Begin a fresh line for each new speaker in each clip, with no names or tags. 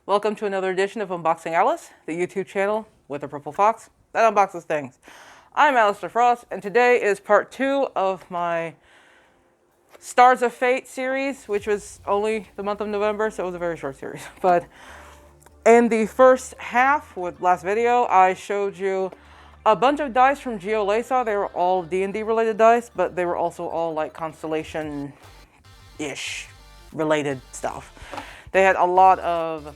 Welcome to another edition of Unboxing Alyss, the YouTube channel with a purple fox that unboxes things. I'm Alistair Frost, and today is part 2 of my Stars of Fate series, which was only the month of November, so it was a very short series. But in the first half, with last video, I showed you a bunch of dice from Alyss. They were all D&D related dice, but they were also all like constellation-ish related stuff. They had a lot of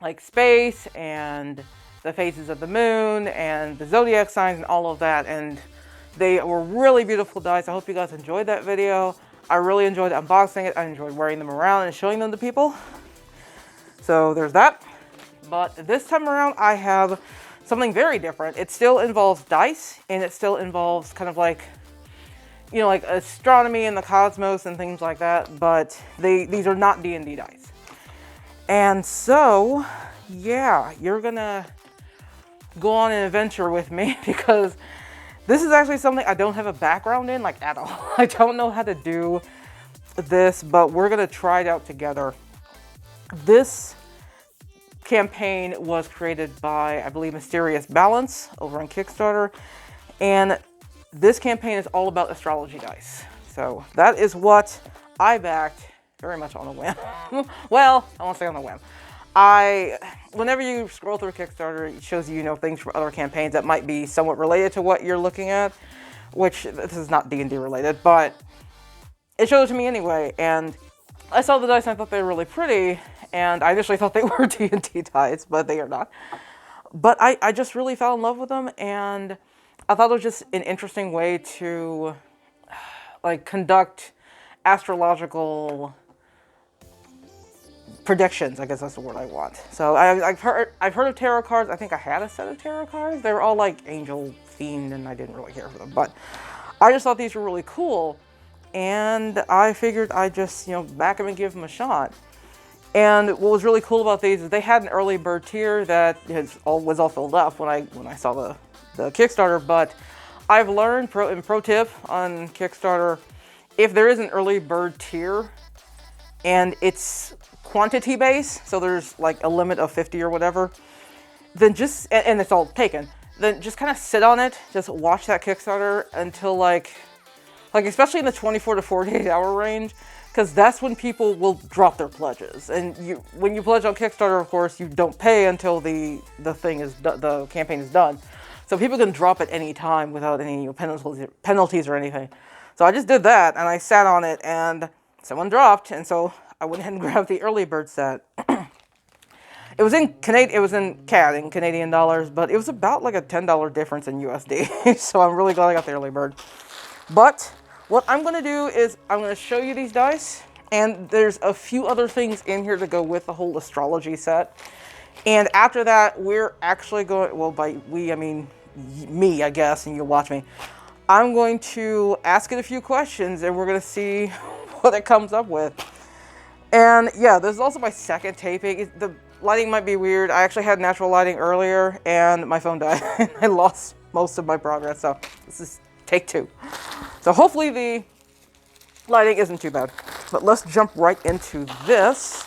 like space and the phases of the moon and the zodiac signs and all of that, and they were really beautiful dice. I hope you guys enjoyed that video. I really enjoyed unboxing it. I enjoyed wearing them around and showing them to people. So there's that. But this time around I have something very different. It still involves dice, and it still involves kind of like, you know, like astronomy and the cosmos and things like that, but these are not D&D dice. And so, yeah, you're gonna go on an adventure with me because this is actually something I don't have a background in, like at all. I don't know how to do this, but we're gonna try it out together. This campaign was created by, I believe, Mysterious Balance over on Kickstarter, and this campaign is all about astrology dice. So that is what I backed very much on a whim. Well, I won't say on a whim. Whenever you scroll through Kickstarter, it shows you know things from other campaigns that might be somewhat related to what you're looking at, which this is not D&D related, but it showed it to me anyway. And I saw the dice and I thought they were really pretty, and I initially thought they were D&D dice, but they are not. But I just really fell in love with them, and I thought it was just an interesting way to like conduct astrological predictions. I guess that's the word I want. So I've heard of tarot cards. I think I had a set of tarot cards. They were all like angel themed, and I didn't really care for them. But I just thought these were really cool, and I figured I'd just back them and give them a shot. And what was really cool about these is they had an early bird tier that was all filled up when I saw the Kickstarter. But I've learned pro tip on Kickstarter, if there is an early bird tier and it's quantity based, so there's like a limit of 50 or whatever, then and it's all taken, then just kind of sit on it, just watch that Kickstarter until like especially in the 24 to 48 hour range, because that's when people will drop their pledges. And when you pledge on Kickstarter, of course, you don't pay until the campaign is done. So people can drop at any time without any penalties or anything. So I just did that, and I sat on it, and someone dropped, and so I went ahead and grabbed the early bird set. It was in CAD, in Canadian dollars, but it was about like a $10 difference in USD. So I'm really glad I got the early bird. But what I'm going to do is I'm going to show you these dice, and there's a few other things in here to go with the whole astrology set. And after that, we're actually going, well, by we, I mean me, I guess, and you'll watch me. I'm going to ask it a few questions, and we're going to see what it comes up with. And yeah, this is also my second taping. The lighting might be weird. I actually had natural lighting earlier, and my phone died. I lost most of my progress, so this is take 2. So hopefully the lighting isn't too bad. But let's jump right into this.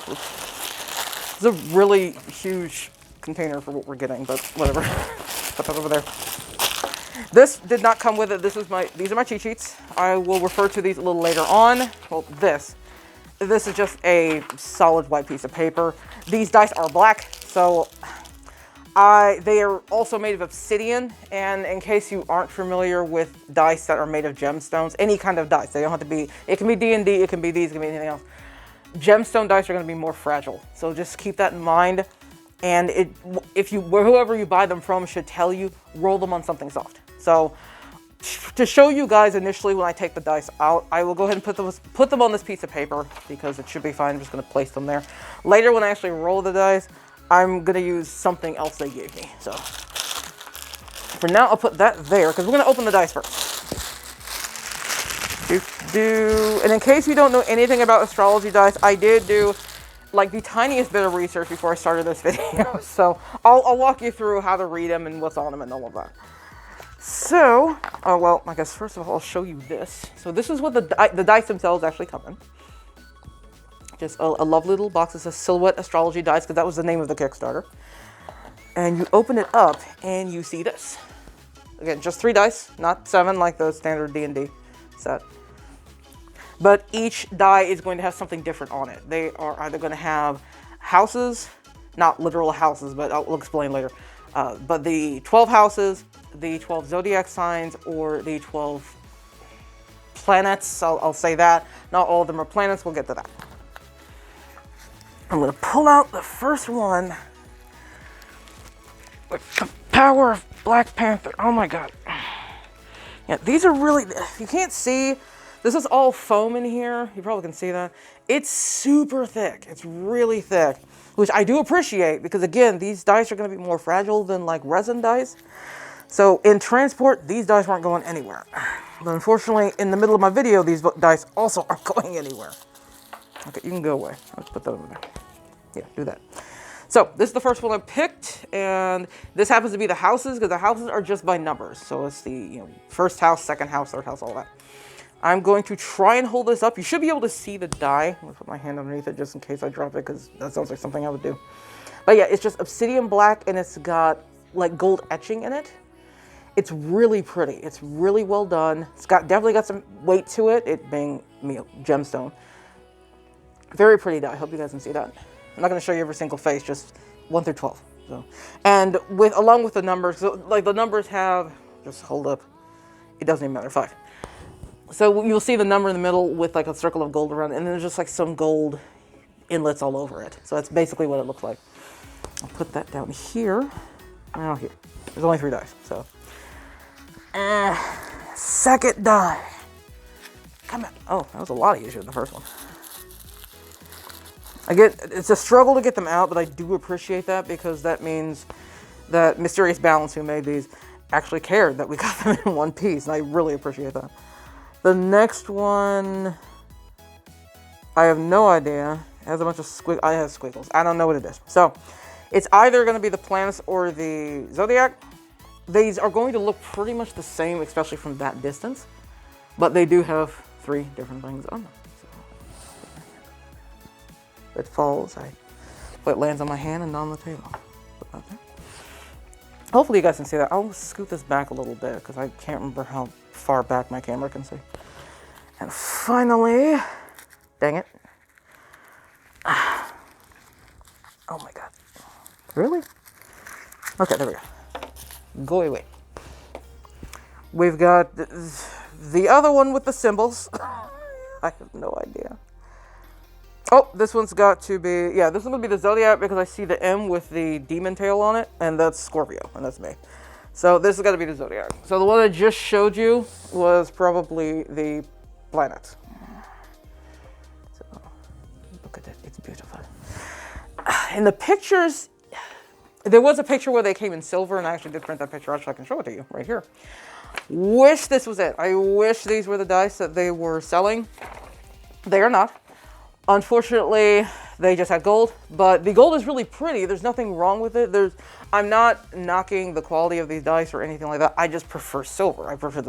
It's a really huge container for what we're getting, but whatever. Put that over there. This did not come with it. These are my cheat sheets. I will refer to these a little later on. Well, this is just a solid white piece of paper. These dice are black, so they are also made of obsidian. And in case you aren't familiar with dice that are made of gemstones, any kind of dice, they don't have to be, it can be D&D, it can be these, it can be anything else. Gemstone dice are going to be more fragile, so just keep that in mind. And whoever you buy them from should tell you, roll them on something soft. So to show you guys initially when I take the dice out, I will go ahead and put them on this piece of paper because it should be fine. I'm just going to place them there. Later when I actually roll the dice, I'm going to use something else they gave me. So for now, I'll put that there because we're going to open the dice first. And in case you don't know anything about astrology dice, I did do like the tiniest bit of research before I started this video. So I'll walk you through how to read them and what's on them and all of that. So, well, I guess first of all, I'll show you this. So this is what the dice themselves actually come in. Just a lovely little box. It says Silhouette Astrology Dice, because that was the name of the Kickstarter. And you open it up, and you see this. Again, just 3 dice, not 7 like the standard D&D set. But each die is going to have something different on it. They are either going to have houses, not literal houses, but I'll explain later. But the 12 houses, the 12 zodiac signs, or the 12 planets. I'll say that. Not all of them are planets. We'll get to that. I'm going to pull out the first one with the power of Black Panther. Oh my god. Yeah, these are really, you can't see, this is all foam in here. You probably can see that. It's super thick. It's really thick, which I do appreciate because, again, these dice are going to be more fragile than like resin dice. So in transport, these dice weren't going anywhere. But unfortunately, in the middle of my video, these dice also aren't going anywhere. Okay, you can go away. Let's put that over there. Yeah, do that. So this is the first one I picked, and this happens to be the houses because the houses are just by numbers. So it's the first house, second house, third house, all that. I'm going to try and hold this up. You should be able to see the die. I'm going to put my hand underneath it just in case I drop it because that sounds like something I would do. But yeah, it's just obsidian black, and it's got like gold etching in it. It's really pretty. It's really well done. It's definitely got some weight to it, it being gemstone. Very pretty die. I hope you guys can see that. I'm not going to show you every single face, just 1 through 12. So, and along with the numbers, so like the numbers have, just hold up, it doesn't even matter, 5. So you'll see the number in the middle with like a circle of gold around it, and then there's just like some gold inlets all over it. So that's basically what it looks like. I'll put that down here. Oh, here. There's only 3 dice, so. Second die. Come on. Oh, that was a lot easier than the first one. Again, it's a struggle to get them out, but I do appreciate that because that means that Mysterious Balance, who made these, actually cared that we got them in one piece, and I really appreciate that. The next one, I have no idea. It has a bunch of I have squiggles. I don't know what it is. So, it's either going to be the planets or the zodiac. These are going to look pretty much the same, especially from that distance, but they do have 3 different things on them. It falls, it lands on my hand and on the table. Put that there. Hopefully you guys can see that. I'll scoot this back a little bit because I can't remember how far back my camera can see. And finally, dang it. Oh my god. Really? Okay, there we go. Go away. We've got the other one with the symbols. I have no idea. Oh, this one's got to be, yeah, this one would be the Zodiac because I see the M with the demon tail on it, and that's Scorpio, and that's me. So this has got to be the Zodiac. So the one I just showed you was probably the planet. So look at it, it's beautiful. In the pictures, there was a picture where they came in silver, and I actually did print that picture out so I can show it to you right here. Wish this was it. I wish these were the dice that they were selling. They are not. Unfortunately, they just had gold, but the gold is really pretty. There's nothing wrong with it. I'm not knocking the quality of these dice or anything like that. I just prefer silver. I prefer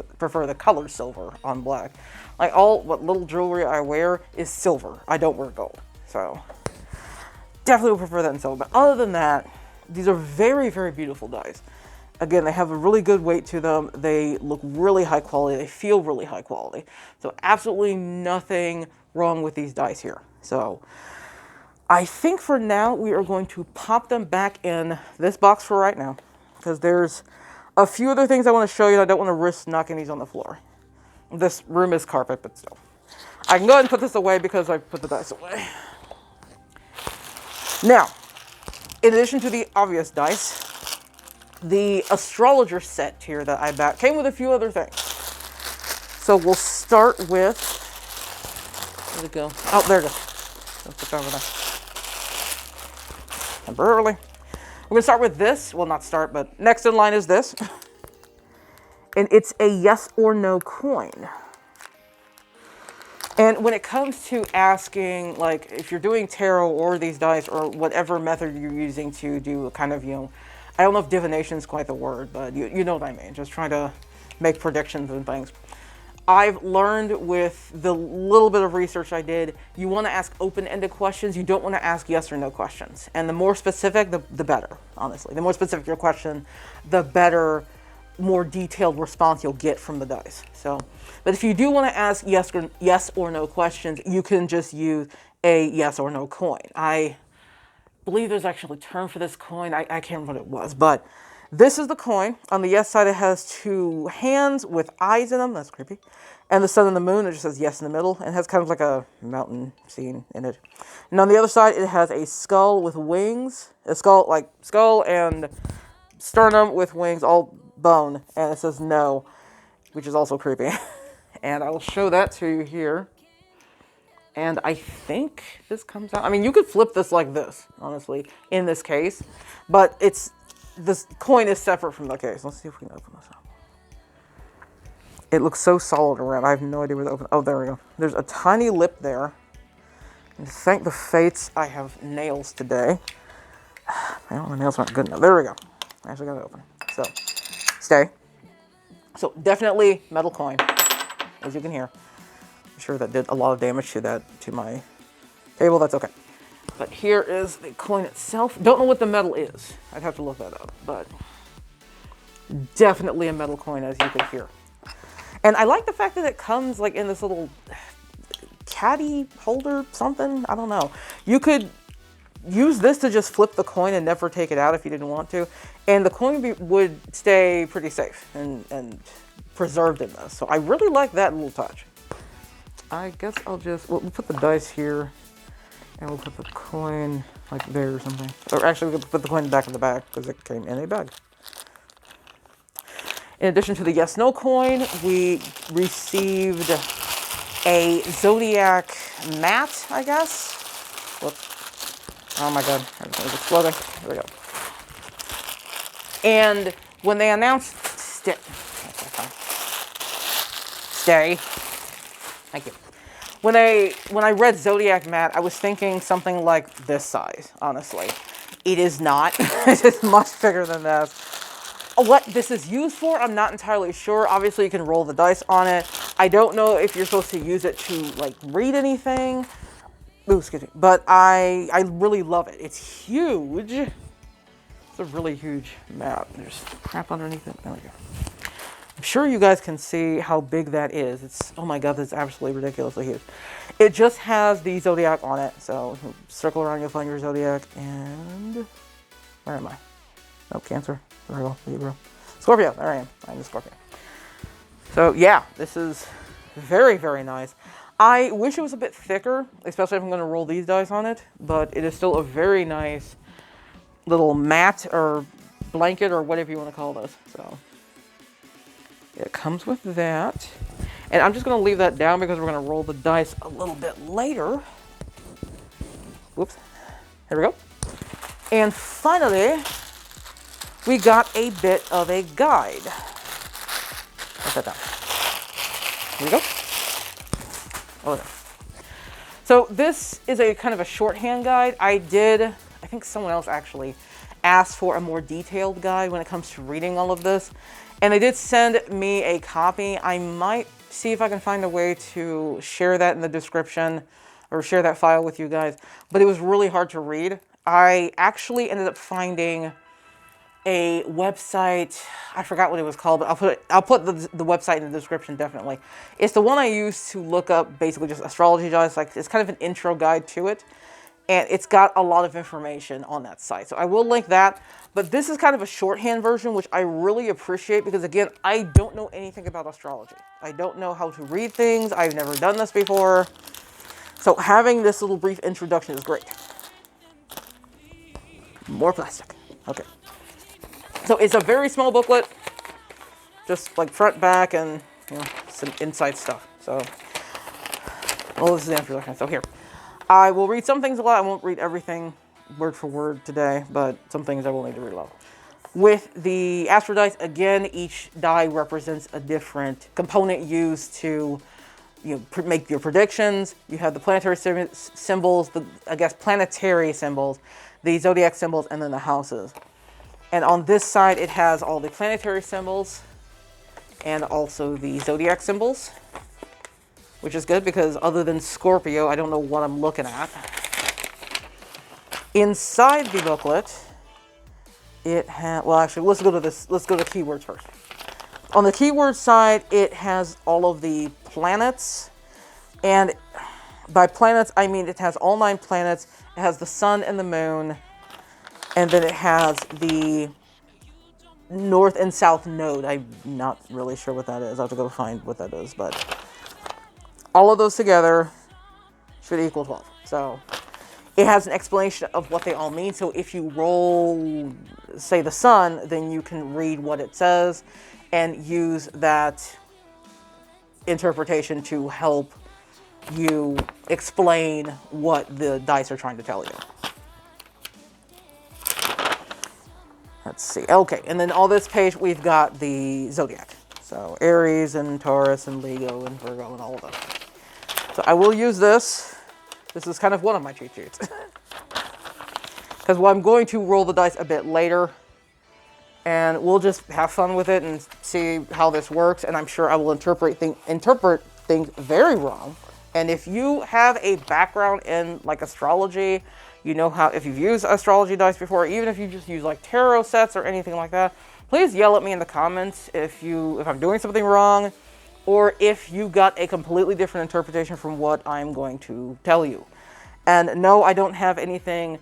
the color silver on black. Like what little jewelry I wear is silver. I don't wear gold. So definitely would prefer that in silver. But other than that, these are very, very beautiful dice. Again, they have a really good weight to them. They look really high quality. They feel really high quality. So absolutely nothing wrong with these dice here. So I think for now we are going to pop them back in this box for right now because there's a few other things I want to show you and I don't want to risk knocking these on the floor. This room is carpet, but still. I can go ahead and put this away because I put the dice away. Now, in addition to the obvious dice, the astrologer set here that I bought came with a few other things. So we'll start with, where'd it go? Oh, there it is. Let's put it over there. Temporarily. We're going to start with this. Well, not start, but next in line is this. And it's a yes or no coin. And when it comes to asking, like, if you're doing tarot or these dice or whatever method you're using to do a kind of, I don't know if divination is quite the word, but you know what I mean. Just trying to make predictions and things. I've learned with the little bit of research I did, you want to ask open-ended questions. You don't want to ask yes or no questions. And the more specific, the better, honestly. The more specific your question, the better, more detailed response you'll get from the dice. So, but if you do want to ask yes or no questions, you can just use a yes or no coin. I believe there's actually a term for this coin. I can't remember what it was, but this is the coin. On the yes side, it has two hands with eyes in them. That's creepy. And the sun and the moon, it just says yes in the middle. And it has kind of like a mountain scene in it. And on the other side, it has a skull with wings. A skull, like skull and sternum with wings, all bone. And it says no, which is also creepy. And I will show that to you here. And I think this comes out. I mean, you could flip this like this, honestly, in this case. But this coin is separate from the case. Let's see if we can open this up. It looks so solid around. I have no idea where to open. Oh, there we go. There's a tiny lip there. And thank the fates I have nails today. Well, the nails aren't good enough. There we go. I actually got it open. So, stay. So, definitely metal coin, as you can hear. I'm sure that did a lot of damage to my table. That's okay. But here is the coin itself. Don't know what the metal is. I'd have to look that up, but definitely a metal coin, as you can hear. And I like the fact that it comes like in this little caddy holder something. I don't know. You could use this to just flip the coin and never take it out if you didn't want to. And the coin would stay pretty safe and preserved in this. So I really like that little touch. I guess we'll put the dice here. And we'll put the coin like there or something. Or actually, we could put the coin in the back of the bag because it came in a bag. In addition to the yes-no coin, we received a Zodiac mat, I guess. Whoops. Oh my god, everything's exploding. There we go. And when they announced... Stay. Thank you. When I read Zodiac mat, I was thinking something like this size, honestly. It is not. It is much bigger than this. What this is used for, I'm not entirely sure. Obviously, you can roll the dice on it. I don't know if you're supposed to use it to, like, read anything. Ooh, excuse me. But I really love it. It's huge. It's a really huge mat. There's crap underneath it. There we go. I'm sure you guys can see how big that is. It's, oh my god, that's absolutely ridiculously huge. It just has the Zodiac on it. So circle around, you'll find your Zodiac. And where am I? Oh, Cancer, Virgo, Libra, Scorpio. There I am. I'm the Scorpio. So yeah, this is very, very nice. I wish it was a bit thicker, especially if I'm going to roll these dice on it. But it is still a very nice little mat or blanket or whatever you want to call this. So it comes with that. And I'm just going to leave that down because we're going to roll the dice a little bit later. Whoops. Here we go. And finally, we got a bit of a guide. Put that down. Here we go. Oh, there. So this is a kind of a shorthand guide. I think someone else actually asked for a more detailed guide when it comes to reading all of this. And they did send me a copy. I might see if I can find a way to share that in the description or share that file with you guys. But it was really hard to read. I actually ended up finding a website. I forgot what it was called, but I'll put the website in the description definitely. It's the one I use to look up basically just astrology guides. Like it's kind of an intro guide to it. And it's got a lot of information on that site. So I will link that. But this is kind of a shorthand version, which I really appreciate because, again, I don't know anything about astrology. I don't know how to read things. I've never done this before. So having this little brief introduction is great. More plastic. Okay. So it's a very small booklet. Just like front, back, and some inside stuff. So, well, this is the introduction. So here. I will read some things a lot. I won't read everything word for word today, but some things I will need to read a lot. With the astro dice, again, each die represents a different component used to make your predictions. You have the planetary symbols, planetary symbols, the zodiac symbols, and then the houses. And on this side, it has all the planetary symbols and also the zodiac symbols. which is good because other than Scorpio, I don't know what I'm looking at. Inside the booklet, it has, well, actually, let's go to this. Let's go to keywords first. On the keyword side, it has all of the planets. And by planets, I mean it has all 9 planets. It has the sun and the moon. And then it has the north and south node. I'm not really sure what that is. I'll have to go find what that is. But all of those together should equal 12. So it has an explanation of what they all mean. So if you roll, say, the sun, then you can read what it says and use that interpretation to help you explain what the dice are trying to tell you. Let's see. Okay, and then on this page, we've got the zodiac. So Aries and Taurus and Leo and Virgo and all of those. So I will use this. This is kind of one of my cheat sheets. Because I'm going to roll the dice a bit later. And we'll just have fun with it and see how this works. And I'm sure I will interpret things very wrong. And if you have a background in like astrology, you know how, if you've used astrology dice before, even if you just use like tarot sets or anything like that, please yell at me in the comments if I'm doing something wrong, or if you got a completely different interpretation from what I'm going to tell you. And no, I don't have anything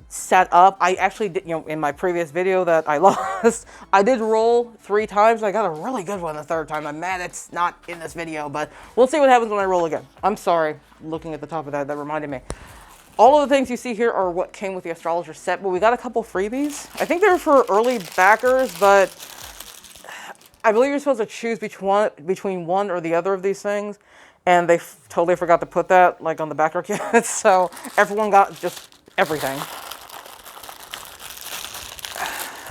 set up. I actually did, in my previous video that I lost, I did roll 3 times. I got a really good one the 3rd time. I'm mad it's not in this video, but we'll see what happens when I roll again. I'm sorry, looking at the top of that reminded me. All of the things you see here are what came with the astrologer set, but we got a couple freebies. I think they're for early backers, but I believe you're supposed to choose between one or the other of these things, and they totally forgot to put that like on the backer kit, so everyone got just everything.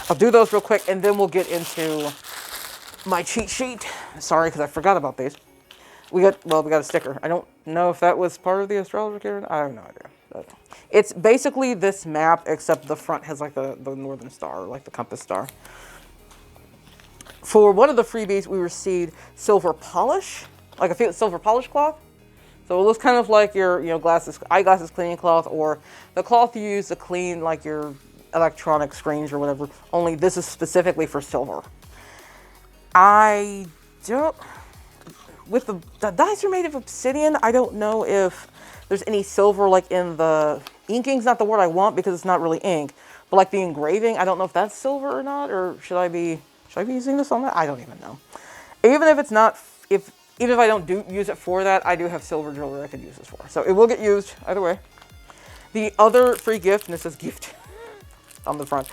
I'll do those real quick, and then we'll get into my cheat sheet. Sorry, because I forgot about these. We got a sticker. I don't know if that was part of the astrologer kit. I have no idea. But it's basically this map, except the front has like the northern star, like the compass star. For one of the freebies, we received silver polish, like a silver polish cloth. So it looks kind of like your eyeglasses cleaning cloth, or the cloth you use to clean like your electronic screens or whatever, only this is specifically for silver. I don't, with the dice are made of obsidian, I don't know if there's any silver like in the inking's not the word I want because it's not really ink, but like the engraving, I don't know if that's silver or not, or should I be using this on that? I don't even know. Even if it's not, even if I don't use it for that, I do have silver jewelry I could use this for. So it will get used either way. The other free gift, and it says gift on the front,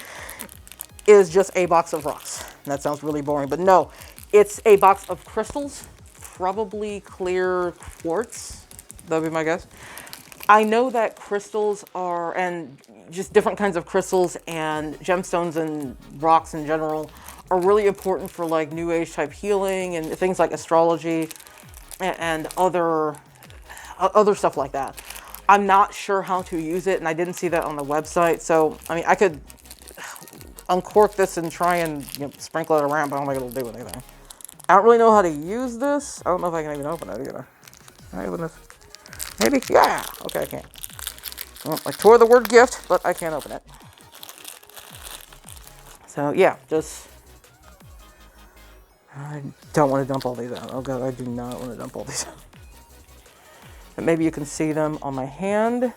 is just a box of rocks. And that sounds really boring, but no. It's a box of crystals, probably clear quartz. That would be my guess. I know that crystals are, and just different kinds of crystals and gemstones and rocks in general are really important for like new age type healing and things like astrology and other stuff like that. I'm not sure how to use it, and I didn't see that on the website. So, I mean, I could uncork this and try and sprinkle it around, but I don't think it'll do anything. I don't really know how to use this. I don't know if I can even open it either. Can I open this? Maybe? Yeah! Okay, I can't. Well, I tore the word gift, but I can't open it. So, yeah, just... I don't want to dump all these out. Oh god, I do not want to dump all these out. But maybe you can see them on my hand.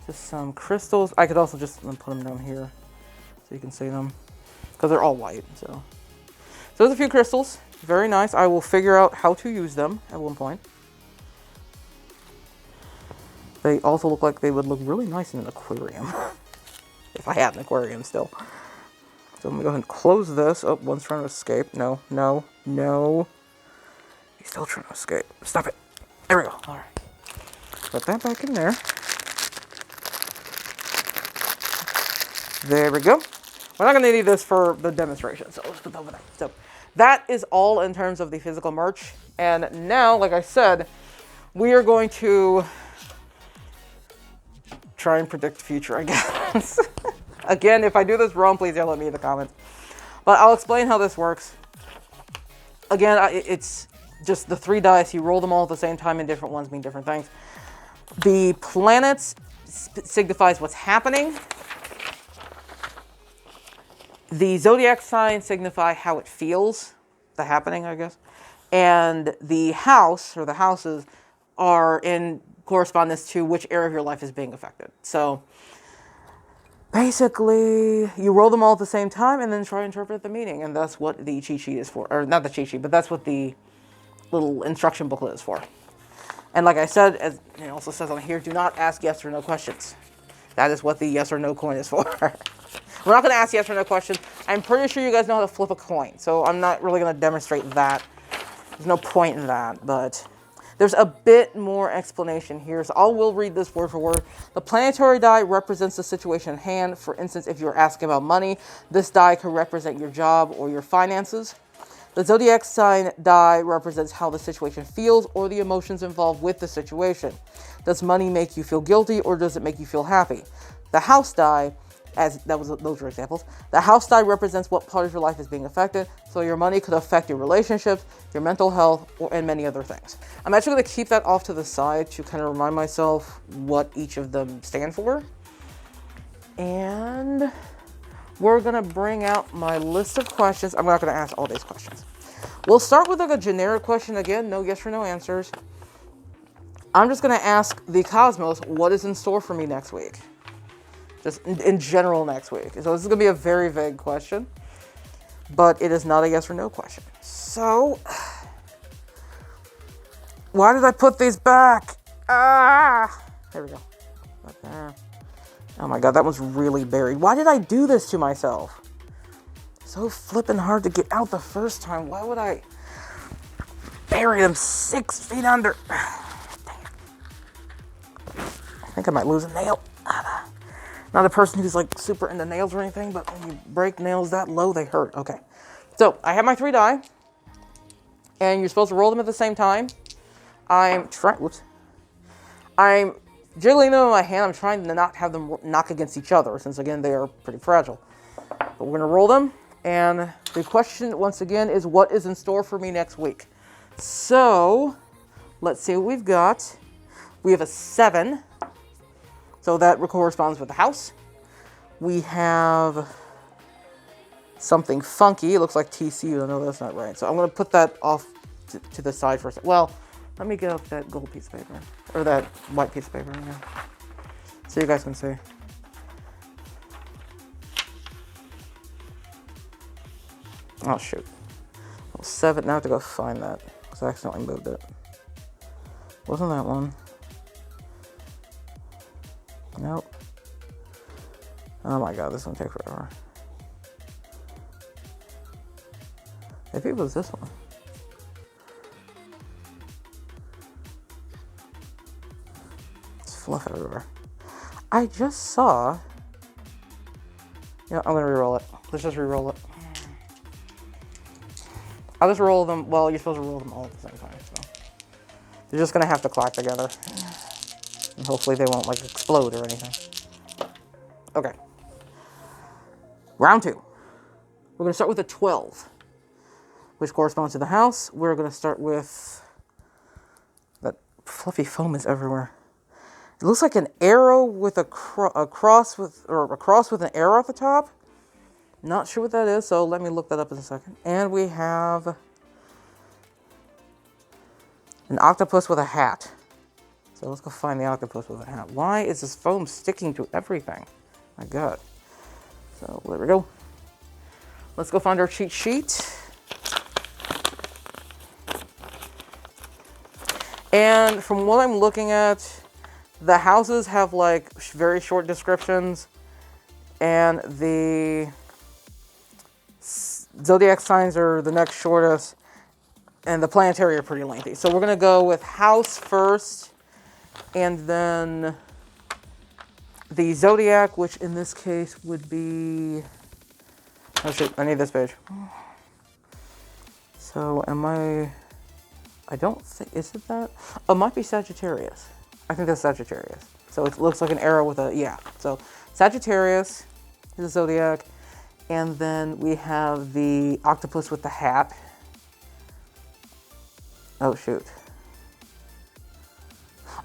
Just some crystals. I could also just put them down here so you can see them. Because they're all white, so. So there's a few crystals. Very nice. I will figure out how to use them at one point. They also look like they would look really nice in an aquarium. If I had an aquarium still. So I'm going to go ahead and close this. Oh, one's trying to escape. No, no, no. He's still trying to escape. Stop it. There we go. All right. Put that back in there. There we go. We're not going to need this for the demonstration, so let's put that over there. So that is all in terms of the physical merch. And now, like I said, we are going to try and predict the future, I guess. Again, if I do this wrong, please yell at me in the comments. But I'll explain how this works. Again, it's just the 3 dice, you roll them all at the same time and different ones mean different things. The planets signifies what's happening. The zodiac signs signify how it feels, the happening, I guess. And the house, or the houses, are in correspondence to which area of your life is being affected. So basically, you roll them all at the same time and then try to interpret the meaning. And that's what the cheat sheet is for. Or not the cheat sheet, but that's what the little instruction booklet is for. And like I said, as it also says on here, do not ask yes or no questions. That is what the yes or no coin is for. We're not going to ask yes or no questions. I'm pretty sure you guys know how to flip a coin, so I'm not really going to demonstrate that. There's no point in that, but there's a bit more explanation here, so I will read this word for word. The planetary die represents the situation at hand. For instance, if you're asking about money, this die could represent your job or your finances. The zodiac sign die represents how the situation feels or the emotions involved with the situation. Does money make you feel guilty or does it make you feel happy? The house die, those were examples. The house die represents what part of your life is being affected. So your money could affect your relationships, your mental health, and many other things. I'm actually going to keep that off to the side to kind of remind myself what each of them stand for. And we're going to bring out my list of questions. I'm not going to ask all these questions. We'll start with like a generic question again, no yes or no answers. I'm just going to ask the cosmos, what is in store for me next week? Just in general next week. So this is going to be a very vague question, but it is not a yes or no question. So, why did I put these back? There we go. Right there. Oh my God, that was really buried. Why did I do this to myself? So flippin' hard to get out the first time. Why would I bury them 6 feet under? Dang it. I think I might lose a nail. Not a person who's like super into nails or anything, but when you break nails that low, they hurt. Okay. So I have my 3 die, and you're supposed to roll them at the same time. I'm jiggling them in my hand. I'm trying to not have them knock against each other, since again, they are pretty fragile. But we're gonna roll them, and the question, once again, is what is in store for me next week? So, let's see what we've got. We have a 7. So that corresponds with the house. We have something funky. It looks like TCU. No, that's not right. So I'm going to put that off to the side for a second. Well, let me get up that gold piece of paper. Or that white piece of paper. Yeah. So you guys can see. Oh, shoot. Well, 7. Now I have to go find that. Because I accidentally moved it. Wasn't that one? Nope. Oh my God, this is gonna take forever. Maybe it was this one. It's fluff everywhere. I just saw. Yeah, I'm gonna re-roll it. Let's just re-roll it. I'll just roll them. Well, you're supposed to roll them all at the same time, so they're just gonna have to clack together. And hopefully they won't like explode or anything. Okay. Round 2. We're going to start with a 12, which corresponds to the house. We're going to start with that fluffy foam is everywhere. It looks like an arrow with a cross with an arrow at the top. Not sure what that is, so let me look that up in a second. And we have an octopus with a hat. So let's go find the octopus with a hat. Why is this foam sticking to everything? My God. So there we go. Let's go find our cheat sheet. And from what I'm looking at, the houses have like very short descriptions, and the zodiac signs are the next shortest, and the planetary are pretty lengthy. So we're going to go with house first, and then the zodiac, which in this case would be... Oh shit, I need this page. So am I don't think... Is it that? Oh, it might be Sagittarius. I think that's Sagittarius. So it looks like an arrow with a... Yeah. So Sagittarius is the zodiac. And then we have the octopus with the hat. Oh, shoot.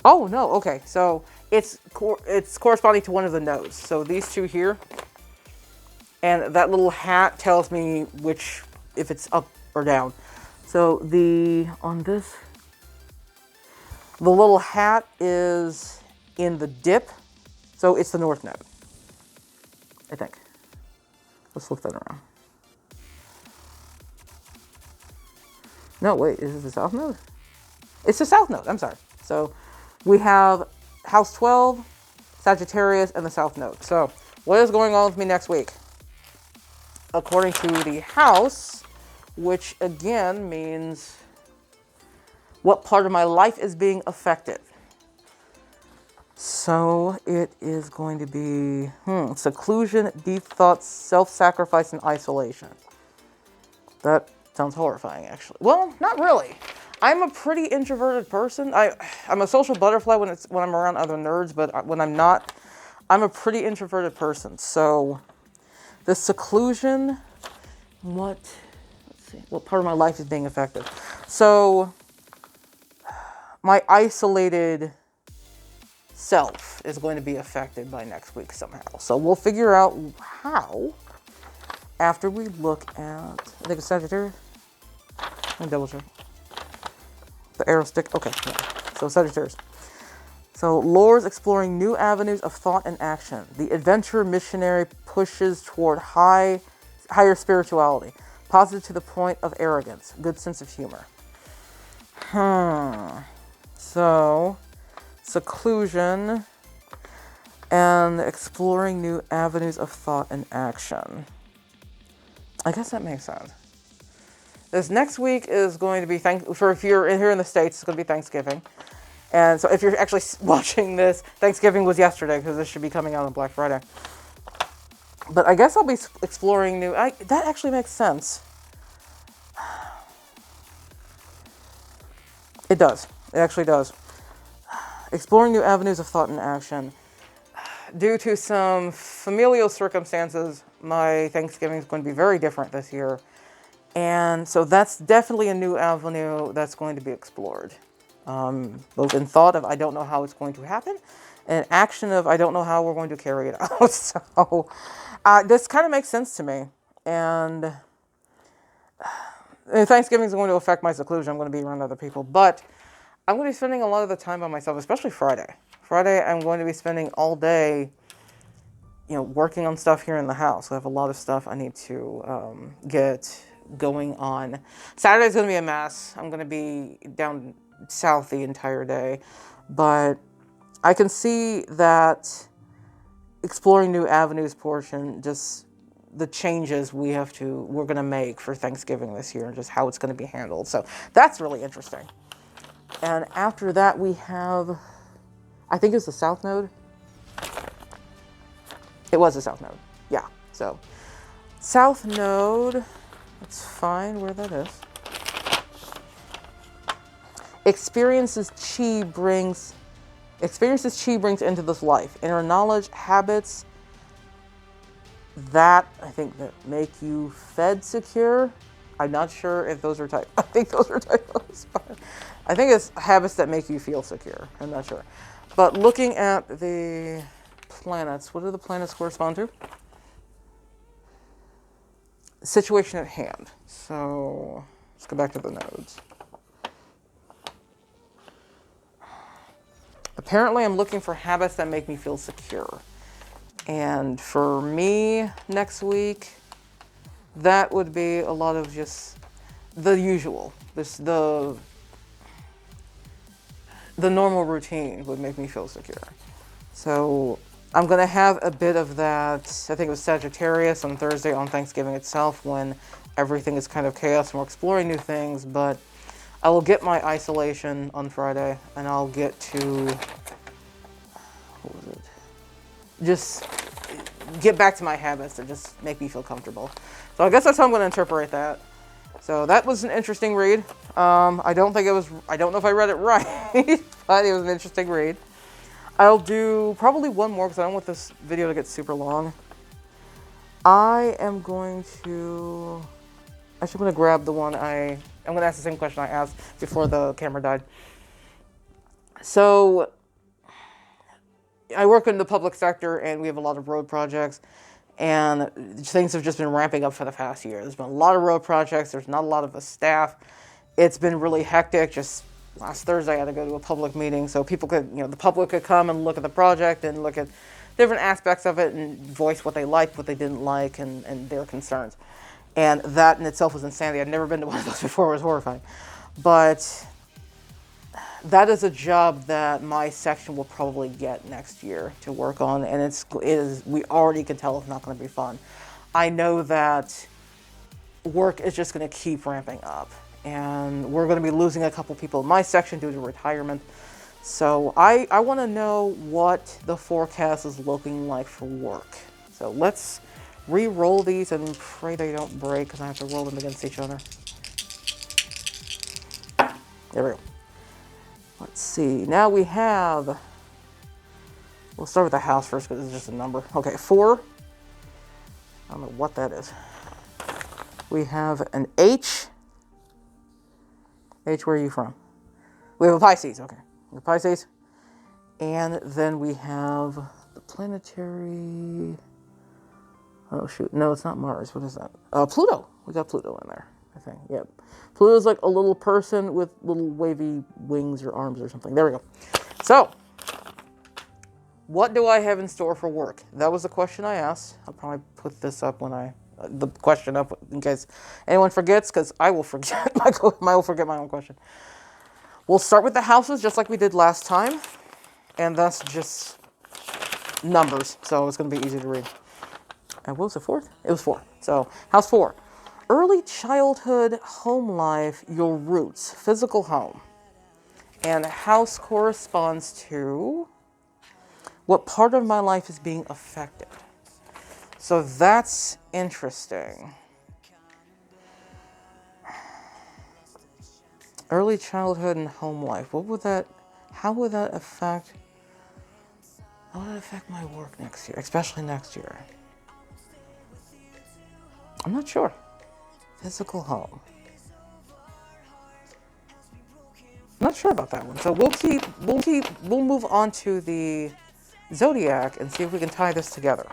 Oh, no. Okay. So it's corresponding to one of the nodes. So these two here. And that little hat tells me if it's up or down. So on this, the little hat is in the dip. So it's the north node, I think. Let's flip that around. No, wait, is it the south node? It's the south node, I'm sorry. So we have house 12, Sagittarius, and the south node. So what is going on with me next week? According to the house, which again means what part of my life is being affected. So it is going to be seclusion, deep thoughts, self-sacrifice, and isolation. That sounds horrifying, actually. Well, not really. I'm a pretty introverted person. I'm a social butterfly when I'm around other nerds, but when I'm not, I'm a pretty introverted person. So the seclusion, let's see, what part of my life is being affected? So my isolated self is going to be affected by next week somehow. So we'll figure out how after we look at, I think it's Sagittarius. Let me double check. The arrow stick. Okay. Yeah. So Sagittarius. So Laura's exploring new avenues of thought and action. The adventure missionary pushes toward higher spirituality, positive to the point of arrogance, good sense of humor. So seclusion and exploring new avenues of thought and action. I guess that makes sense. This next week is going to be, if you're here in the States, it's going to be Thanksgiving. And so if you're actually watching this, Thanksgiving was yesterday because this should be coming out on Black Friday. But I guess I'll be exploring that actually makes sense. It does. It actually does. Exploring new avenues of thought and action. Due to some familial circumstances, my Thanksgiving is going to be very different this year. And so that's definitely a new avenue that's going to be explored. Both in thought of I don't know how it's going to happen, and action of I don't know how we're going to carry it out. So this kind of makes sense to me. And Thanksgiving is going to affect my seclusion. I'm going to be around other people. But I'm going to be spending a lot of the time by myself, especially Friday. Friday, I'm going to be spending all day, working on stuff here in the house. I have a lot of stuff I need to get going on. Saturday's going to be a mess. I'm going to be down south the entire day. But I can see that exploring new avenues portion, just the changes we're going to make for Thanksgiving this year and just how it's going to be handled. So that's really interesting. And after that, we have, I think it's the South Node. It was the South Node. Yeah. So South Node, let's find where that is. Experiences chi brings into this life. Inner knowledge, habits that make you fed secure. I'm not sure if those are typos. I think those are typos. I think it's habits that make you feel secure. I'm not sure. But looking at the planets, what do the planets correspond to? Situation at hand. So let's go back to the nodes. Apparently, I'm looking for habits that make me feel secure. And for me, next week, that would be a lot of just the usual. The normal routine would make me feel secure. So I'm going to have a bit of that. I think it was Sagittarius on Thursday on Thanksgiving itself when everything is kind of chaos and we're exploring new things. But I will get my isolation on Friday and I'll get to, what was it? Just get back to my habits that just make me feel comfortable. So I guess that's how I'm going to interpret that. So that was an interesting read. I don't know if I read it right, but it was an interesting read. I'll do probably one more because I don't want this video to get super long. I am going to Actually, I'm going to grab the one I'm going to ask the same question I asked before the camera died. So, I work in the public sector, and we have a lot of road projects, and things have just been ramping up for the past year. There's been a lot of road projects. There's not a lot of the staff. It's been really hectic. Just last Thursday, I had to go to a public meeting so people could, the public could come and look at the project and look at different aspects of it and voice what they liked, what they didn't like, and their concerns. And that in itself was insanity. I'd never been to one of those before. It was horrifying. But that is a job that my section will probably get next year to work on, and we already can tell it's not going to be fun. I know that work is just going to keep ramping up, and we're going to be losing a couple people in my section due to retirement. So I want to know what the forecast is looking like for work. So let's re-roll these and pray they don't break, because I have to roll them against each other. There we go. Let's see. Now we have, we'll start with the house first because it's just a number. Okay, 4. I don't know what that is. We have an H. H, where are you from? We have a Pisces. Okay, a Pisces. And then we have the planetary. Oh shoot, no, it's not Mars. What is that? Pluto. We got Pluto in there, I think. Yep. Pluto's like a little person with little wavy wings or arms or something. There we go. So, what do I have in store for work? That was the question I asked. I'll probably put this up when the question up in case anyone forgets, because I will forget. I will forget my own question. We'll start with the houses just like we did last time, and that's just numbers, so it's going to be easy to read. And what was the 4th? It was 4. So, house 4. Early childhood, home life, your roots, physical home. And house corresponds to what part of my life is being affected. So that's interesting. Early childhood and home life. How would that affect my work next year, especially next year? I'm not sure. Physical home. I'm not sure about that one. So we'll move on to the zodiac and see if we can tie this together.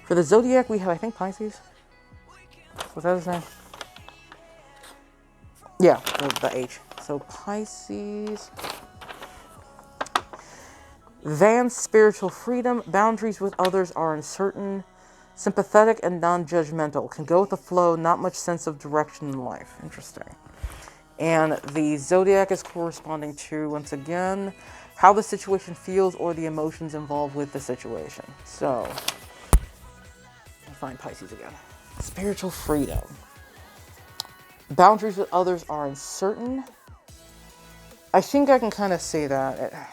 For the zodiac, we have, I think, Pisces. Was that his name? Yeah, the H. So Pisces. Advanced spiritual freedom. Boundaries with others are uncertain. Sympathetic and non-judgmental. Can go with the flow. Not much sense of direction in life. Interesting. And the zodiac is corresponding to, once again, how the situation feels or the emotions involved with the situation. So, I'll find Pisces again. Spiritual freedom. Boundaries with others are uncertain. I think I can kind of say that.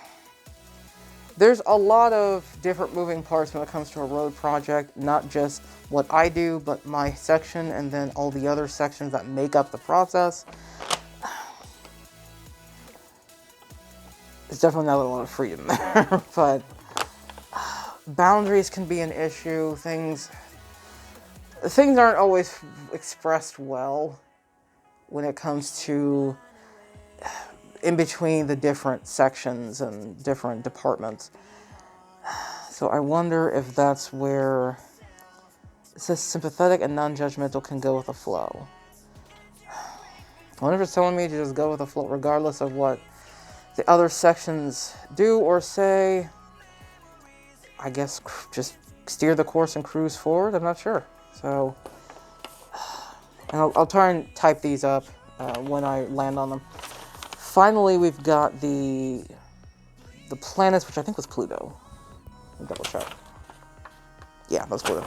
There's a lot of different moving parts when it comes to a road project, not just what I do, but my section and then all the other sections that make up the process. There's definitely not a lot of freedom there, but boundaries can be an issue. Things aren't always expressed well when it comes to in between the different sections and different departments. So I wonder if that's where it says sympathetic and non-judgmental can go with the flow. I wonder if it's telling me to just go with the flow regardless of what the other sections do or say. I guess just steer the course and cruise forward. I'm not sure. So I'll try and type these up when I land on them. Finally, we've got the planets, which I think was Pluto. Let me double check. Yeah, that's Pluto.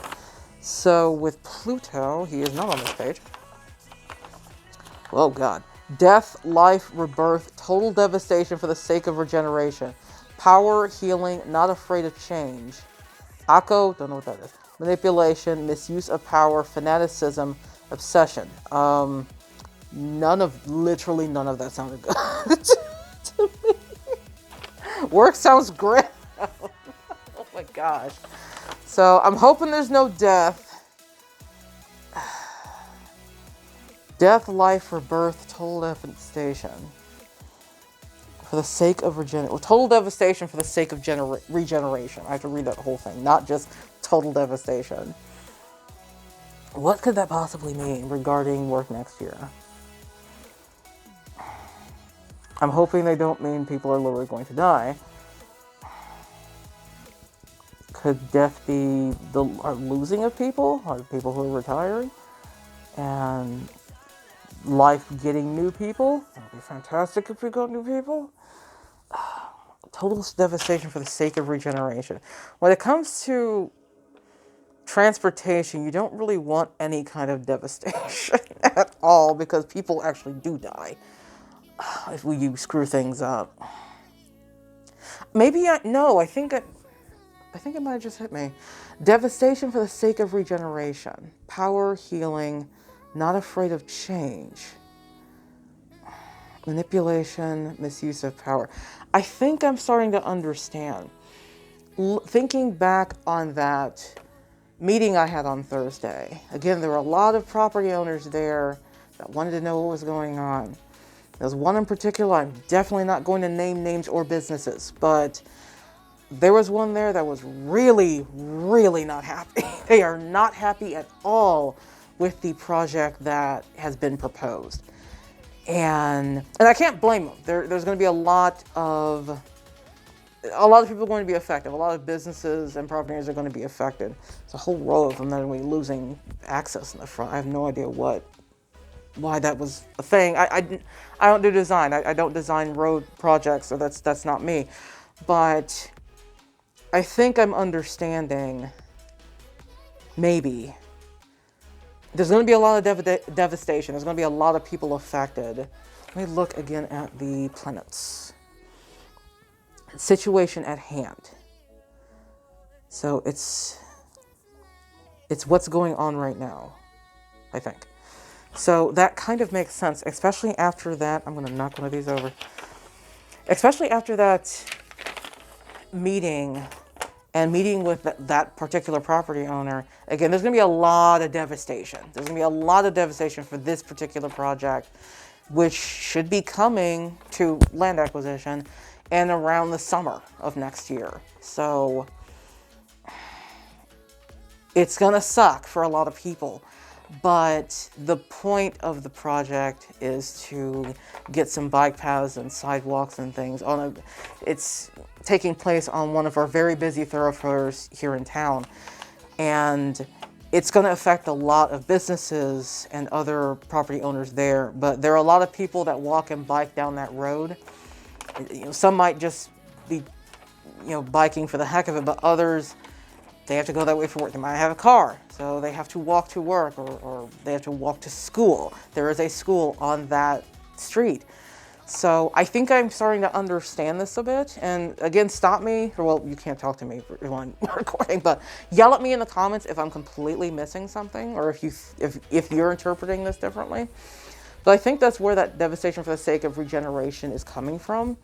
So with Pluto, he is not on this page. Oh God. Death, life, rebirth, total devastation for the sake of regeneration. Power, healing, not afraid of change. Akko, don't know what that is. Manipulation, misuse of power, fanaticism, obsession. Literally none of that sounded good to me. Work sounds great. Oh my gosh. So I'm hoping there's no death. Death, life, rebirth, total devastation. For the sake of regeneration. Total devastation for the sake of regeneration. I have to read that whole thing, not just total devastation. What could that possibly mean regarding work next year? I'm hoping they don't mean people are literally going to die. Could death be the losing of people, or people who are retiring? And life getting new people? That would be fantastic if we got new people. Total devastation for the sake of regeneration. When it comes to transportation, you don't really want any kind of devastation at all, because people actually do die if you screw things up. Maybe I think it might have just hit me. Devastation for the sake of regeneration. Power, healing, not afraid of change. Manipulation, misuse of power. I think I'm starting to understand. Thinking back on that meeting I had on Thursday. Again, there were a lot of property owners there that wanted to know what was going on. There's one in particular, I'm definitely not going to name names or businesses, but there was one there that was really, really not happy. They are not happy at all with the project that has been proposed. And I can't blame them. There's going to be a lot of people going to be affected. A lot of businesses and property owners are going to be affected. There's a whole row of them that are going to be losing access in the front. I have no idea why that was a thing. I don't do design. I don't design road projects, so that's not me. But I think I'm understanding, maybe. There's going to be a lot of devastation. There's going to be a lot of people affected. Let me look again at the planets. Situation at hand. So it's what's going on right now, I think. So that kind of makes sense, especially after that. I'm going to knock one of these over. Especially after that meeting with that particular property owner. Again, there's going to be a lot of devastation. There's going to be a lot of devastation for this particular project, which should be coming to land acquisition and around the summer of next year. So it's going to suck for a lot of people. But the point of the project is to get some bike paths and sidewalks and things it's taking place on one of our very busy thoroughfares here in town. And it's going to affect a lot of businesses and other property owners there. But there are a lot of people that walk and bike down that road. Some might just be, biking for the heck of it, but others, they have to go that way for work. They might have a car, so they have to walk to work, or they have to walk to school. There is a school on that street. So I think I'm starting to understand this a bit. And again, stop me. Well, you can't talk to me while I'm recording, but yell at me in the comments if I'm completely missing something, or if you're interpreting this differently. But I think that's where that devastation for the sake of regeneration is coming from.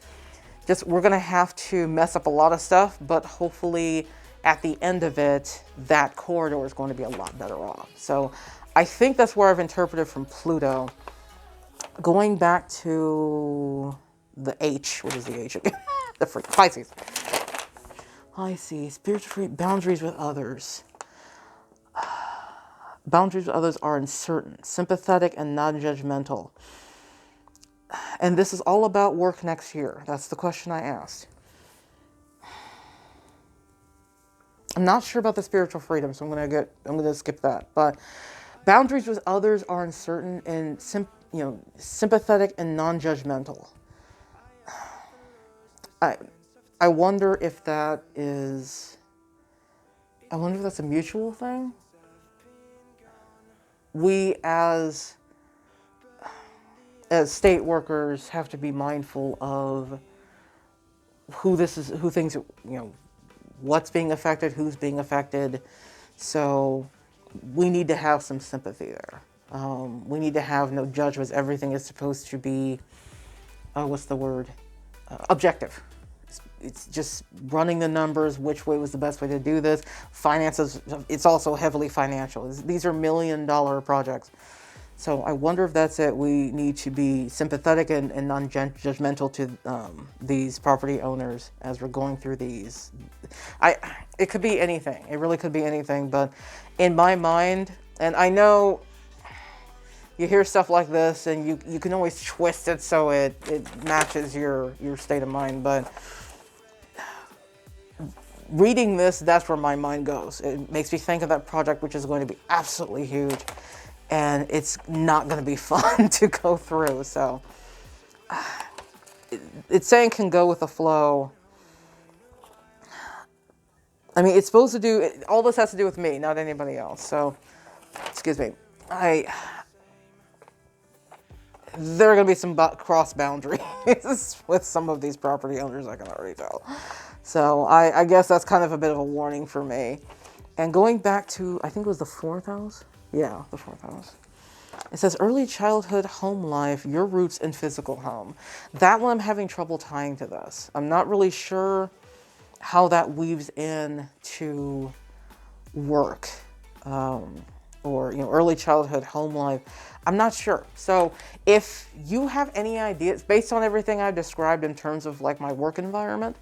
Just, we're going to have to mess up a lot of stuff, but hopefully at the end of it, that corridor is going to be a lot better off. So I think that's where I've interpreted from Pluto. Going back to the H, what is the H again? The Pisces. Pisces, spiritual boundaries with others. Boundaries with others are uncertain, sympathetic, and non-judgmental. And this is all about work next year. That's the question I asked. I'm not sure about the spiritual freedom, so I'm gonna skip that. But boundaries with others are uncertain and sympathetic and non-judgmental. I wonder if that is. I wonder if that's a mutual thing. We as state workers have to be mindful of what's being affected, who's being affected. So we need to have some sympathy there. We need to have no judgments. Everything is supposed to be, objective. It's just running the numbers, which way was the best way to do this. Finances, it's also heavily financial. These are $1 million projects. So I wonder if that's it. We need to be sympathetic and non-judgmental to these property owners as we're going through these. It could be anything. It really could be anything. But in my mind, and I know you hear stuff like this and you can always twist it so it matches your state of mind. But reading this, that's where my mind goes. It makes me think of that project, which is going to be absolutely huge. And it's not going to be fun to go through. So it's saying can go with the flow. I mean, it's supposed to do, all this has to do with me, not anybody else. So, excuse me. There are going to be some cross boundaries with some of these property owners, I can already tell. So I guess that's kind of a bit of a warning for me. And going back to, I think it was the 4th house? Yeah, the 4th house. It says early childhood home life, your roots in physical home. That one I'm having trouble tying to this. I'm not really sure how that weaves in to work or early childhood home life. I'm not sure. So if you have any ideas based on everything I've described in terms of like my work environment,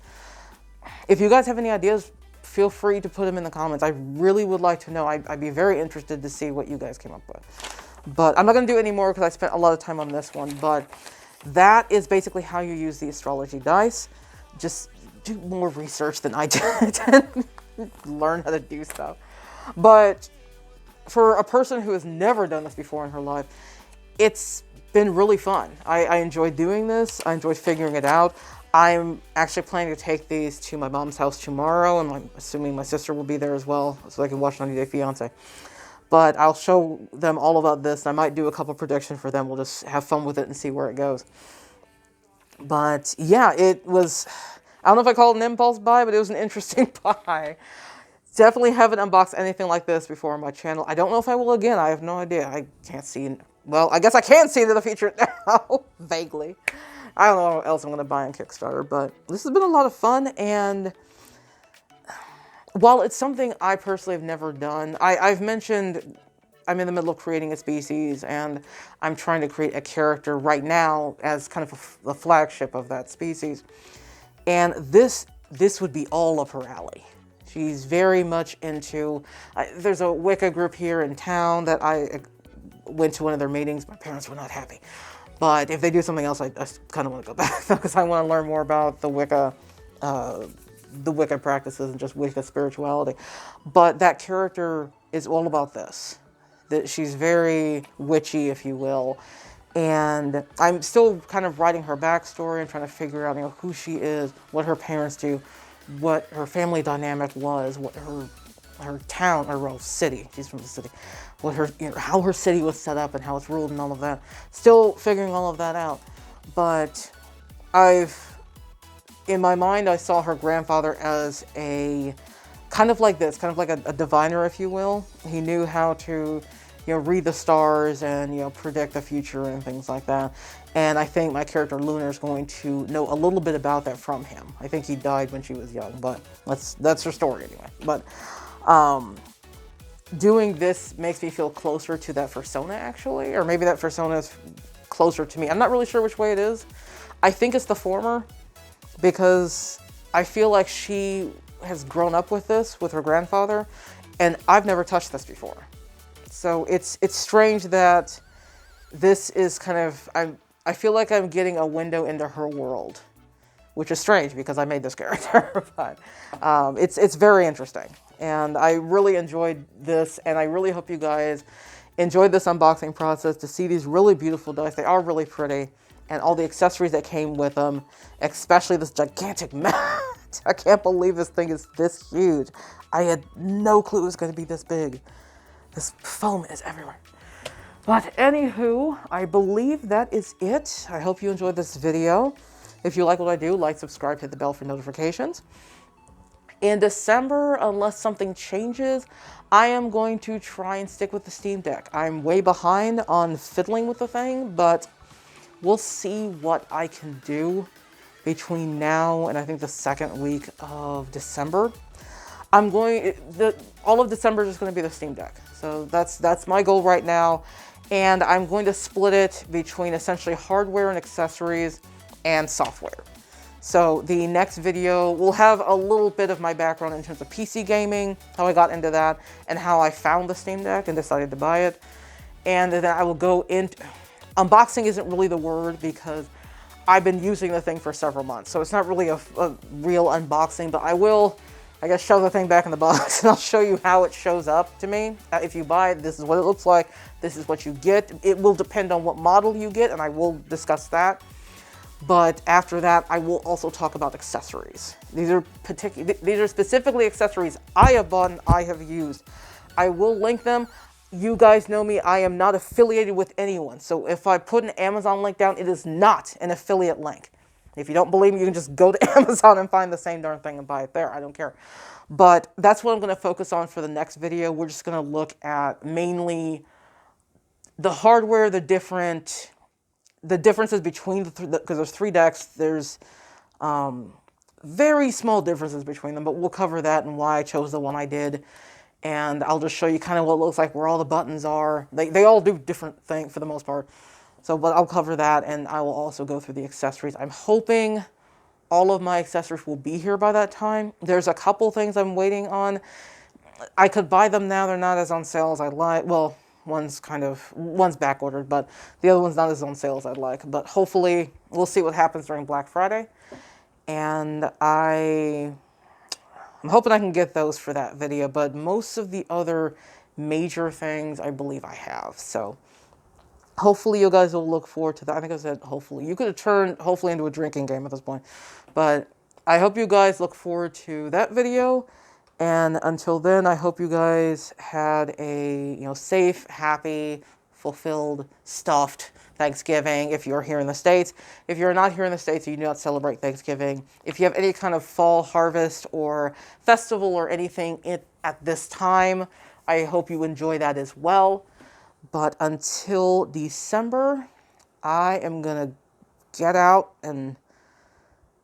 if you guys have any ideas, feel free to put them in the comments. I really would like to know. I'd be very interested to see what you guys came up with. But I'm not going to do any more because I spent a lot of time on this one. But that is basically how you use the astrology dice. Just do more research than I did and learn how to do stuff. But for a person who has never done this before in her life, it's been really fun. I enjoyed doing this. I enjoyed figuring it out. I'm actually planning to take these to my mom's house tomorrow, and I'm assuming my sister will be there as well, so I can watch 90 Day Fiancé. But I'll show them all about this. I might do a couple predictions for them. We'll just have fun with it and see where it goes. But yeah, it was, I don't know if I call it an impulse buy, but it was an interesting buy. Definitely haven't unboxed anything like this before on my channel. I don't know if I will again. I have no idea. I can't see, well, I guess I can see into the future now, vaguely. I don't know what else I'm going to buy on Kickstarter, but this has been a lot of fun. And while it's something I personally have never done, I've mentioned I'm in the middle of creating a species, and I'm trying to create a character right now as kind of the flagship of that species. And this would be all up her alley. She's very much into, there's a Wicca group here in town that I went to one of their meetings. My parents were not happy. But if they do something else, I kind of want to go back because I want to learn more about the Wicca practices and just Wicca spirituality. But that character is all about this. That she's very witchy, if you will. And I'm still kind of writing her backstory and trying to figure out, who she is, what her parents do, what her family dynamic was, what her town, or city, she's from the city, what her, how her city was set up and how it's ruled and all of that. Still figuring all of that out. But in my mind, I saw her grandfather as a, kind of like this, kind of like a diviner, if you will. He knew how to, read the stars and, predict the future and things like that. And I think my character Lunar is going to know a little bit about that from him. I think he died when she was young, but that's her story anyway. But doing this makes me feel closer to that persona, actually, or maybe that persona is closer to me. I'm not really sure which way it is. I think it's the former, because I feel like she has grown up with this, with her grandfather, and I've never touched this before. So it's strange that this is kind of, I feel like I'm getting a window into her world, which is strange because I made this character, but it's very interesting. And I really enjoyed this, and I really hope you guys enjoyed this unboxing process to see these really beautiful dice. They are really pretty, and all the accessories that came with them, especially this gigantic mat. I can't believe this thing is this huge. I had no clue it was going to be this big. This foam is everywhere. But anywho, I believe that is it. I hope you enjoyed this video. If you like what I do, like, subscribe, hit the bell for notifications. In December, unless something changes, I am going to try and stick with the Steam Deck. I'm way behind on fiddling with the thing, but we'll see what I can do between now and I think the second week of December. All of December is just going to be the Steam Deck. So that's my goal right now. and I'm going to split it between essentially hardware and accessories and software. So the next video will have a little bit of my background in terms of PC gaming, how I got into that, and how I found the Steam Deck and decided to buy it. And then I will go into, unboxing isn't really the word because I've been using the thing for several months. So it's not really a real unboxing, but I will, I guess, shove the thing back in the box and I'll show you how it shows up to me. If you buy it, this is what it looks like. This is what you get. It will depend on what model you get, and I will discuss that. But after that, I will also talk about accessories. These are specifically accessories I have bought and I have used. I will link them. You guys know me, I am not affiliated with anyone. So if I put an Amazon link down, it is not an affiliate link. If you don't believe me, you can just go to Amazon and find the same darn thing and buy it there. I don't care. But that's what I'm going to focus on for the next video. We're just going to look at mainly the hardware, the differences between because there's 3 decks. There's very small differences between them, but we'll cover that and why I chose the one I did. And I'll just show you kind of what it looks like, where all the buttons are. They all do different things for the most part. So, but I'll cover that, and I will also go through the accessories. I'm hoping all of my accessories will be here by that time. There's a couple things I'm waiting on. I could buy them now. They're not as on sale as I'd like. Well, one's back ordered, but the other one's not as on sale as I'd like. But hopefully, we'll see what happens during Black Friday. And I'm hoping I can get those for that video, but most of the other major things I believe I have. So hopefully you guys will look forward to that. I think I said hopefully. You could have turned hopefully into a drinking game at this point. But I hope you guys look forward to that video. And until then, I hope you guys had a safe, happy, fulfilled, stuffed Thanksgiving if you're here in the States. If you're not here in the States, you do not celebrate Thanksgiving. If you have any kind of fall harvest or festival or anything at this time, I hope you enjoy that as well. But until December, I am going to get out and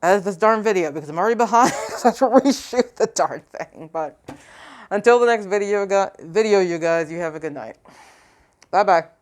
edit this darn video because I'm already behind. I have to reshoot the darn thing. But until the next video, you guys, you have a good night. Bye-bye.